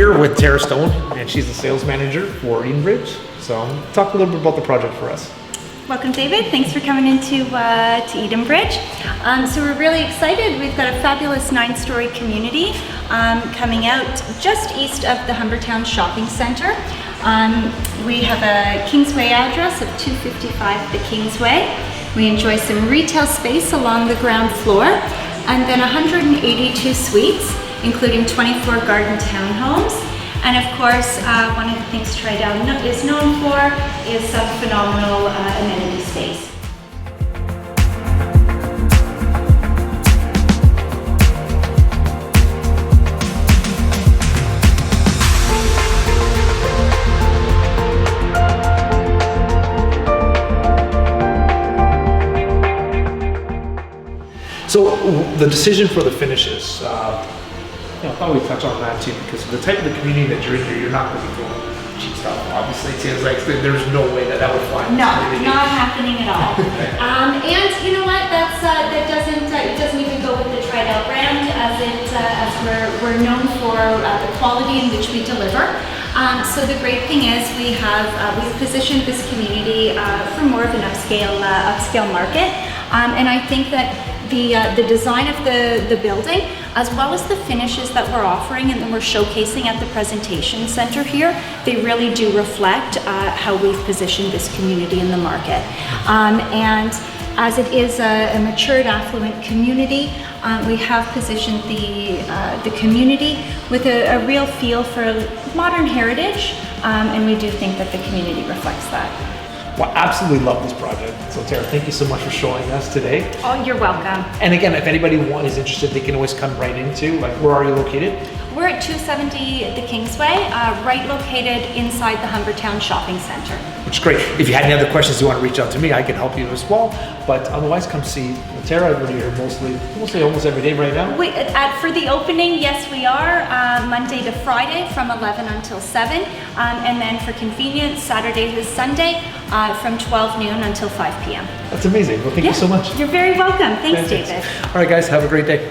here with Tara Stone, and she's the sales manager for Edenbridge. So talk a little bit about the project for us. Welcome, David. Thanks for coming into to Edenbridge. So we're really excited. We've got a fabulous 9-story community coming out just east of the Humbertown Shopping Centre. We have a Kingsway address of 255 the Kingsway. We enjoy some retail space along the ground floor, and then 182 suites, including 24 garden townhomes. And of course, one of the things Tridel is known for is some phenomenal amenity space. So the decision for the finishes, I thought we'd touch on that too, because the type of the community that you're in here, you're not going to be doing cheap stuff. Obviously, it seems like there's no way that would fly. No, not happening at all. And you know what? That doesn't it doesn't even go with the Tridel brand, as we're known for the quality in which we deliver. So the great thing is we've positioned this community for more of an upscale market, and I think that the design of the building, as well as the finishes that we're offering and that we're showcasing at the presentation center here, they really do reflect how we've positioned this community in the market. And as it is a matured, affluent community, we have positioned the community with a real feel for modern heritage, and we do think that the community reflects that. Well, I absolutely love this project. So Tara, thank you so much for showing us today. Oh, you're welcome. And again, if anybody is interested, they can always come right into, like, where are you located? We're at 270 the Kingsway, right located inside the Humbertown Shopping Centre. Which is great. If you had any other questions you want to reach out to me, I can help you as well. But otherwise, come see Tara. We're here mostly almost every day right now. For the opening, yes, we are Monday to Friday from 11 until 7, and then for convenience, Saturday to Sunday from 12 noon until 5 p.m. That's amazing. Well, thank you so much. You're very welcome. Thanks, David. All right, guys, have a great day.